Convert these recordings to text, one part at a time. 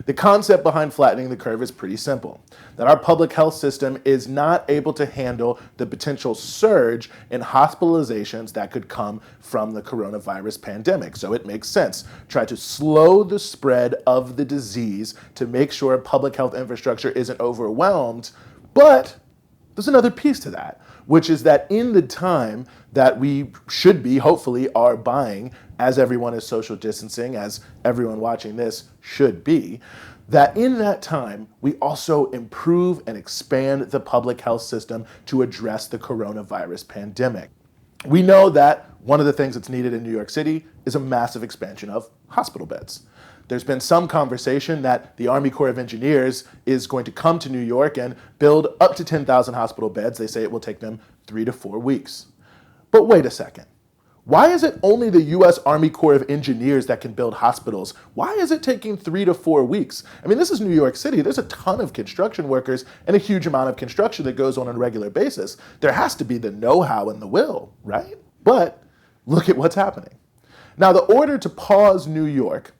The concept behind flattening the curve is pretty simple, that our public health system is not able to handle the potential surge in hospitalizations that could come from the coronavirus pandemic. So it makes sense. Try to slow the spread of the disease to make sure public health infrastructure isn't overwhelmed. But there's another piece to that, which is that in the time that we should be, hopefully, are buying, as everyone is social distancing, as everyone watching this should be, that in that time, we also improve and expand the public health system to address the coronavirus pandemic. We know that one of the things that's needed in New York City is a massive expansion of hospital beds. There's been some conversation that the Army Corps of Engineers is going to come to New York and build up to 10,000 hospital beds. They say it will take them 3 to 4 weeks. But wait a second. Why is it only the U.S. Army Corps of Engineers that can build hospitals? Why is it taking 3 to 4 weeks? I mean, this is New York City. There's a ton of construction workers and a huge amount of construction that goes on a regular basis. There has to be the know-how and the will, right? But look at what's happening. Now, the order to pause New York,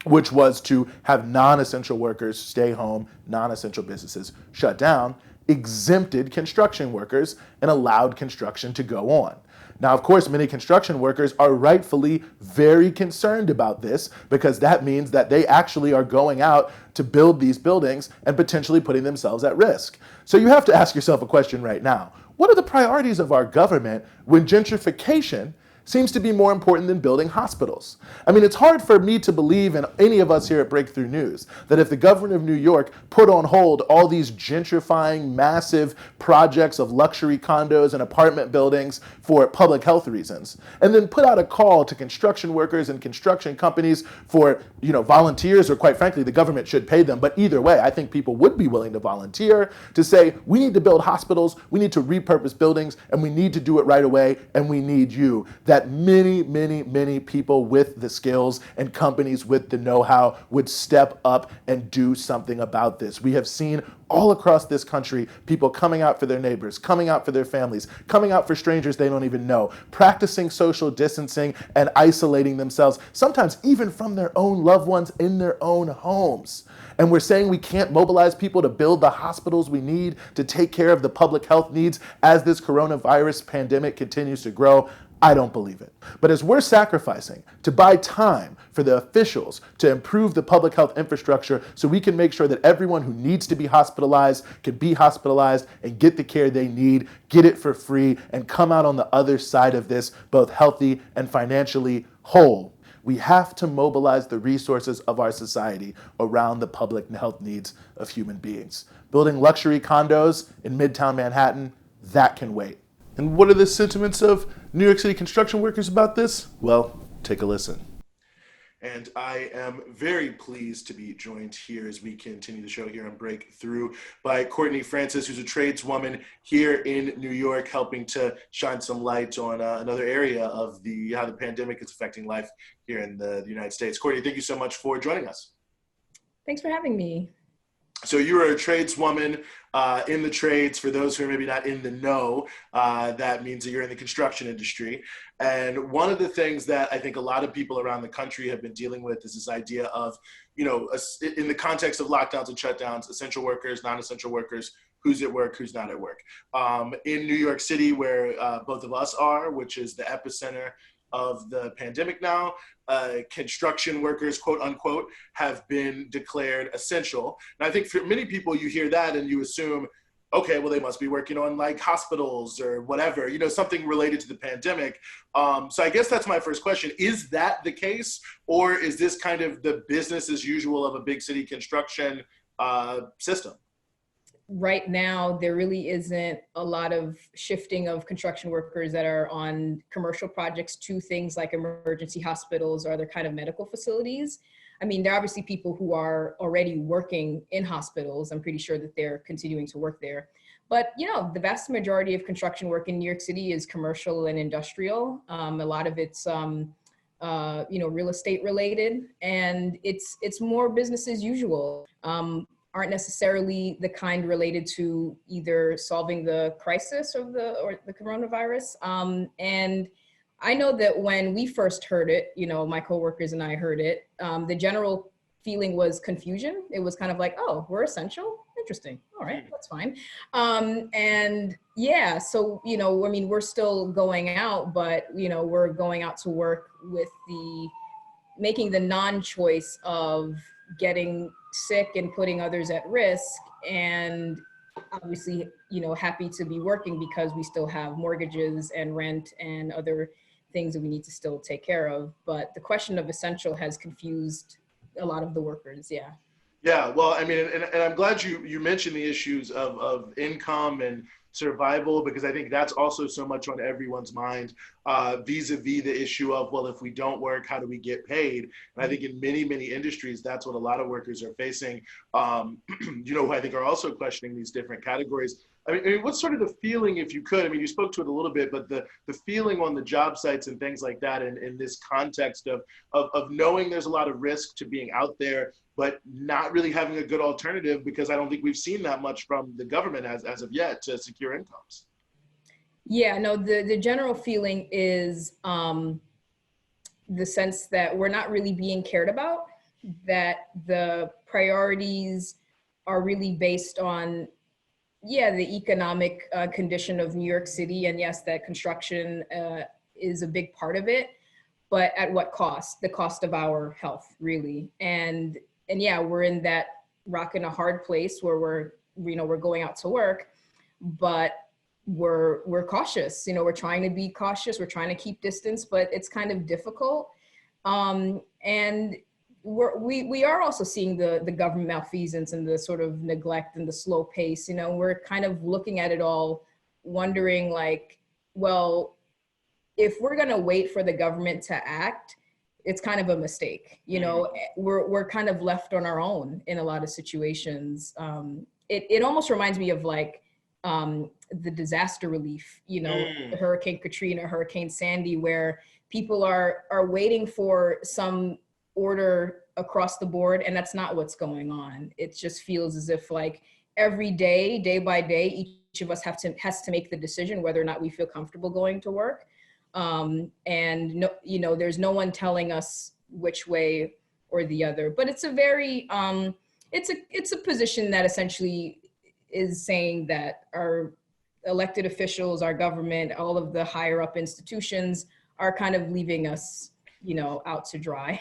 which was to have non-essential workers stay home, non-essential businesses shut down, exempted construction workers and allowed construction to go on. Now, of course, many construction workers are rightfully very concerned about this because that means that they actually are going out to build these buildings and potentially putting themselves at risk. So you have to ask yourself a question right now. What are the priorities of our government when gentrification seems to be more important than building hospitals? I mean, it's hard for me to believe, and any of us here at Breakthrough News, that if the governor of New York put on hold all these gentrifying, massive projects of luxury condos and apartment buildings for public health reasons, and then put out a call to construction workers and construction companies for, volunteers, or quite frankly, the government should pay them. But either way, I think people would be willing to volunteer to say, we need to build hospitals, we need to repurpose buildings, and we need to do it right away, and we need you. That many, many, many people with the skills and companies with the know-how would step up and do something about this. We have seen all across this country people coming out for their neighbors, coming out for their families, coming out for strangers they don't even know, practicing social distancing and isolating themselves, sometimes even from their own loved ones in their own homes. And we're saying we can't mobilize people to build the hospitals we need to take care of the public health needs as this coronavirus pandemic continues to grow. I don't believe it. But as we're sacrificing to buy time for the officials to improve the public health infrastructure so we can make sure that everyone who needs to be hospitalized can be hospitalized and get the care they need, get it for free, and come out on the other side of this both healthy and financially whole, we have to mobilize the resources of our society around the public health needs of human beings. Building luxury condos in Midtown Manhattan, that can wait. And what are the sentiments of New York City construction workers about this? Well, take a listen. And I am very pleased to be joined here as we continue the show here on Breakthrough by Courtney Francis, who's a tradeswoman here in New York, helping to shine some light on another area of how the pandemic is affecting life here in the United States. Courtney, thank you so much for joining us. Thanks for having me. So you are a tradeswoman in the trades. For those who are maybe not in the know, that means that you're in the construction industry. And one of the things that I think a lot of people around the country have been dealing with is this idea of, in the context of lockdowns and shutdowns, essential workers, non-essential workers, who's at work, who's not at work. In New York City, where both of us are, which is the epicenter of the pandemic now, construction workers, quote unquote, have been declared essential. And I think for many people, you hear that and you assume, okay, well, they must be working on like hospitals or whatever, something related to the pandemic. So I guess that's my first question. Is that the case? Or is this kind of the business as usual of a big city construction system? Right now, there really isn't a lot of shifting of construction workers that are on commercial projects to things like emergency hospitals or other kind of medical facilities. I mean, there are obviously people who are already working in hospitals. I'm pretty sure that they're continuing to work there. But, the vast majority of construction work in New York City is commercial and industrial. A lot of it's, real estate related, and it's more business as usual. Aren't necessarily the kind related to either solving the crisis or the coronavirus. And I know that when we first heard it, my coworkers and I heard it, the general feeling was confusion. It was kind of like, oh, we're essential. Interesting. All right, that's fine. And yeah, so, you know, I mean, we're still going out, but, you know, we're going out to work with making the non-choice of getting sick and putting others at risk. And obviously, you know, happy to be working because we still have mortgages and rent and other things that we need to still take care of. But the question of essential has confused a lot of the workers. Yeah. Yeah, well, I mean, and I'm glad you mentioned the issues of income and survival, because I think that's also so much on everyone's mind, vis-a-vis the issue of, well, if we don't work, how do we get paid? And I think in many industries, that's what a lot of workers are facing, you know, who I think are also questioning these different categories. I mean, what's sort of the feeling, if you could, I mean, you spoke to it a little bit, but the feeling on the job sites and things like that in this context of knowing there's a lot of risk to being out there, but not really having a good alternative, because I don't think we've seen that much from the government as of yet to secure incomes. Yeah, no, the general feeling is the sense that we're not really being cared about, that the priorities are really based on, yeah, the economic condition of New York City. And yes, that construction is a big part of it, but at what cost? The cost of our health, really. And yeah, we're in that rock and a hard place where we're going out to work, but we're cautious. You know, we're trying to be cautious. We're trying to keep distance, but it's kind of difficult. And we are also seeing the government malfeasance and the sort of neglect and the slow pace. You know, we're kind of looking at it all, wondering like, well, if we're going to wait for the government to act, it's kind of a mistake. You know, we're kind of left on our own in a lot of situations. It almost reminds me of like the disaster relief, you know, Hurricane Katrina, Hurricane Sandy, where people are waiting for some order across the board, and that's not what's going on. It just feels as if like every day, day by day, each of us has to make the decision whether or not we feel comfortable going to work. And no, you know, there's no one telling us which way or the other, but it's a very, it's a position that essentially is saying that our elected officials, our government, all of the higher up institutions are kind of leaving us, you know, out to dry.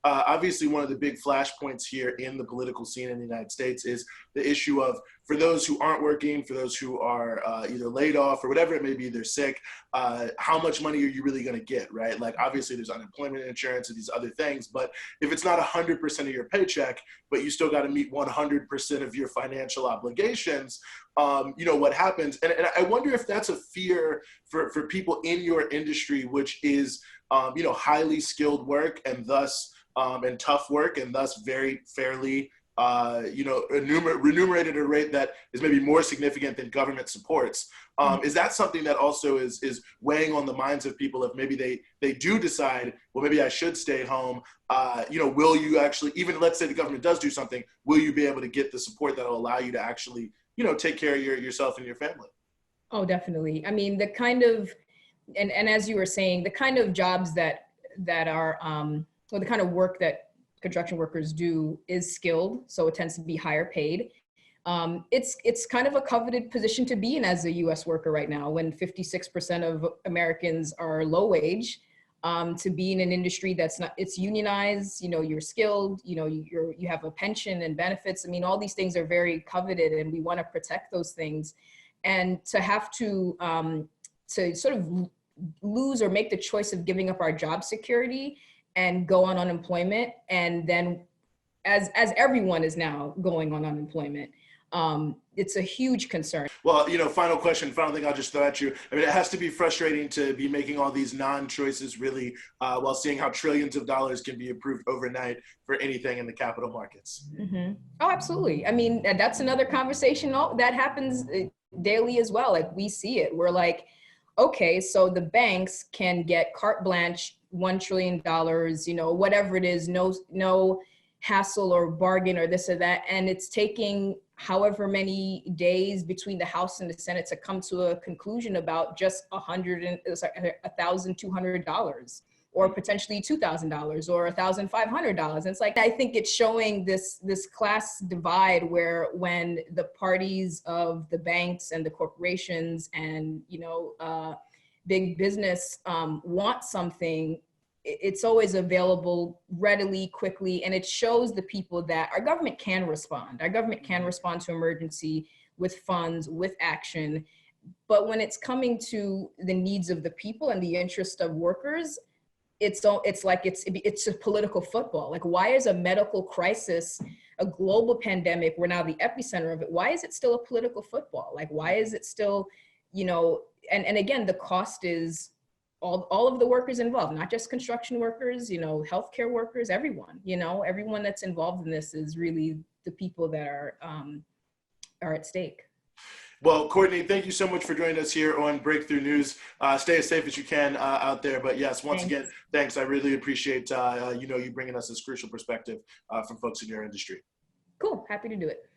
Obviously, one of the big flashpoints here in the political scene in the United States is the issue of, for those who aren't working, for those who are either laid off or whatever it may be, they're sick, how much money are you really going to get, right? Like, obviously, there's unemployment insurance and these other things, but if it's not 100% of your paycheck, but you still got to meet 100% of your financial obligations, you know, what happens? And I wonder if that's a fear for people in your industry, which is, you know, highly skilled work and thus, and tough work, and thus very fairly, you know, remunerated at a rate that is maybe more significant than government supports. Is that something that also is weighing on the minds of people if maybe they do decide, well, maybe I should stay home? You know, will you actually, even let's say the government does do something, will you be able to get the support that will allow you to actually, you know, take care of yourself and your family? Oh, definitely. I mean, the kind of, and as you were saying, the kind of jobs that are, or the kind of work that construction workers do is skilled, so it tends to be higher paid. It's kind of a coveted position to be in as a U.S. worker right now, when 56% of Americans are low wage. To be in an industry that's not, it's unionized, you know, you're skilled, you know, you have a pension and benefits. I mean, all these things are very coveted, and we want to protect those things. And to have to sort of lose or make the choice of giving up our job security and go on unemployment, and then as everyone is now going on unemployment, it's a huge concern. Well, you know, final question, final thing I'll just throw at you. I mean, it has to be frustrating to be making all these non-choices really, while seeing how trillions of dollars can be approved overnight for anything in the capital markets. Mm-hmm. Oh, absolutely. I mean, that's another conversation that happens daily as well. Like, we see it. We're like, okay, so the banks can get carte blanche, $1 trillion, you know, whatever it is, no hassle or bargain or this or that. And it's taking however many days between the House and the Senate to come to a conclusion about just $1,200. or potentially $2,000 or $1,500. And it's like, I think it's showing this class divide where when the parties of the banks and the corporations and, big business want something, it's always available readily, quickly, and it shows the people that our government can respond. Our government can respond to emergency with funds, with action. But when it's coming to the needs of the people and the interest of workers, it's a political football. Like, why is a medical crisis, a global pandemic, we're now the epicenter of it, why is it still a political football? Like, why is it still, and again, the cost is all of the workers involved, not just construction workers, healthcare workers, everyone, everyone that's involved in this is really the people that are at stake. Well, Courtney, thank you so much for joining us here on Breakthrough News. Stay as safe as you can out there. But yes, once again, thanks. I really appreciate, you bringing us this crucial perspective from folks in your industry. Cool. Happy to do it.